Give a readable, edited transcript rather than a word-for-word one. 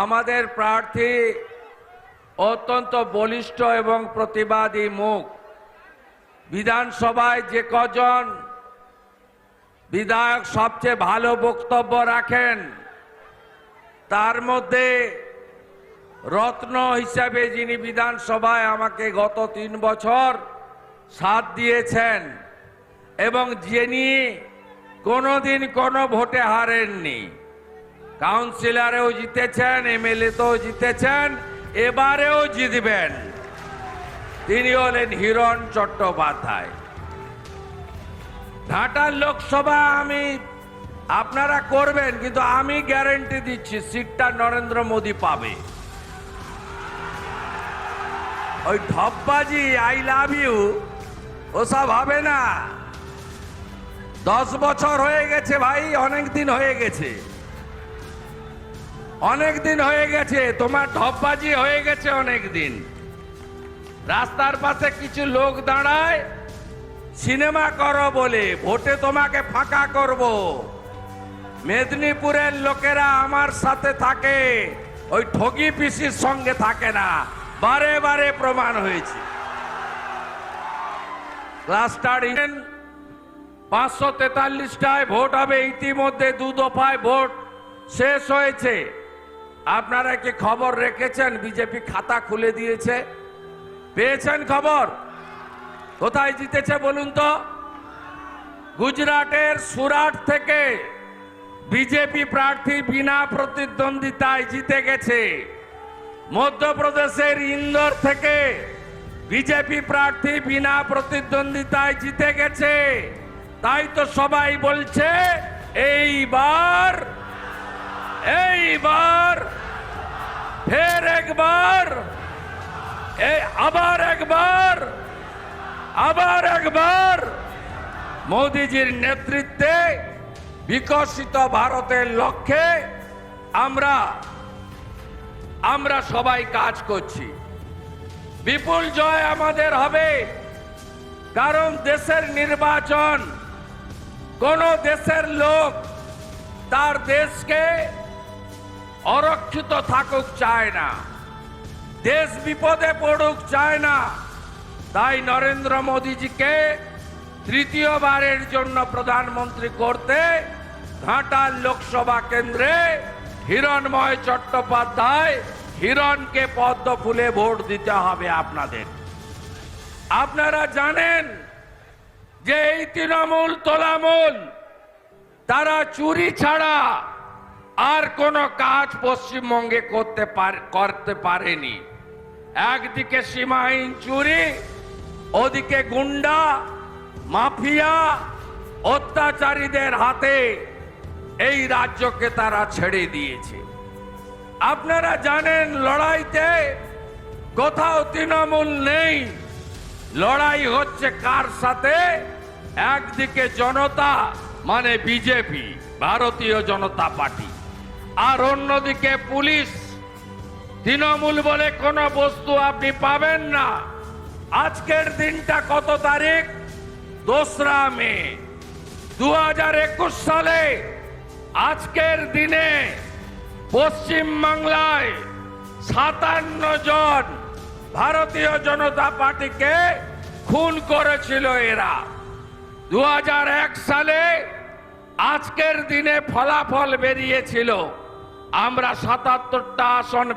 আমাদের প্রার্থী অত্যন্ত বলিষ্ঠ এবং প্রতিবাদী মুখ। বিধানসভায় যে কজন বিধায়ক সবচেয়ে ভালো বক্তব্য রাখেন তার মধ্যে রত্ন হিসাবে যিনি বিধানসভায় আমাকে গত 3 বছর সাথ দিয়েছেন এবং যিনি কোনোদিন কোনো ভোটে হারেননি, কাউন্সিলরেও জিতেছেন, এমএলএতেও জিতেছেন, এবারেও জিতবেন, তিনি হলেন হিরণ চট্টোপাধ্যায়। ঘাটাল লোকসভা আপনারা করবেন, কিন্তু আমি গ্যারান্টি দিচ্ছি সিটটা নরেন্দ্র মোদী পাবে। ওই ঢপবাজি আই লাভ ইউ ওসব হবে না। 10 বছর হয়ে গেছে ভাই, অনেক দিন হয়ে গেছে, অনেক দিন হয়ে গেছে, তোমার ঢপবাজি হয়ে গেছে অনেক দিন। রাস্তার পাশে কিছু লোক দাঁড়ায় সিনেমা করো বলে, ভোটে তোমাকে ফাঁকা করব। মেদিনীপুরের লোকেরা আমার সাথে থাকে, ওই ঠগি পিসির সঙ্গে থাকে না, বারে বারে প্রমাণ হয়েছে। ক্লাস্টার 543টায় ভোট হবে, ইতিমধ্যে 2 দফায় ভোট শেষ হয়েছে। আপনারা কি খবর রেখেছেন? বিজেপি খাতা খুলে দিয়েছে, পেয়েছেন খবর? কোথায় জিতেছে বলুন তো? গুজরাটের সুরাট থেকে বিজেপি প্রার্থী বিনা প্রতিদ্বন্দ্বিতায় জিতে গেছে। মধ্যপ্রদেশের ইন্দোর থেকে বিজেপি প্রার্থী বিনা প্রতিদ্বন্দ্বিতায় জিতে গেছে। তাই তো সবাই বলছে এইবার ফের একবার, আবার একবার মোদিজির নেতৃত্বে বিকশিত ভারতের লক্ষ্যে আমরা সবাই কাজ করছি। বিপুল জয় আমাদের হবে, কারণ দেশের নির্বাচন, কোন দেশের লোক তার দেশকে অরক্ষিত থাকুক চায় না, দেশ বিপদে পড়ুক চায় না। তাই নরেন্দ্র মোদীজিকে তৃতীয়বারের জন্য প্রধানমন্ত্রী করতে ঘাটাল লোকসভা কেন্দ্রে হিরণময় চট্টোপাধ্যায়, হিরণকে পদ্ম ফুলে ভোট দিতে হবে আপনাদের। আপনারা জানেন যে এই তৃণমূল তোলামূল তারা চুরি ছাড়া আর কোন কাজ পশ্চিমবঙ্গে করতে পারেনি। একদিকে সীমাহীন চুরি, ওদিকে গুন্ডা মাফিয়া অত্যাচারীদের হাতে এই রাজ্যকে তারা ছেড়ে দিয়েছে। আপনারা জানেন লড়াইতে কোথাও তৃণমূল নেই, লড়াই হচ্ছে কার সাথে? একদিকে জনতা মানে বিজেপি, ভারতীয় জনতা পার্টি, আর অন্যদিকে পুলিশ। তৃণমূল বলে কোনো বস্তু আপনি পাবেন না। আজকের দিনটা কত তারিখ? 2রা মে 2021 সালে আজকের দিনে পশ্চিম বাংলায় 57 জন ভারতীয় জনতা পার্টিকে খুন করেছিল এরা। 2001 সালে আজকের দিনে ফলাফল বেরিয়েছিল, আমরা 77টা আসন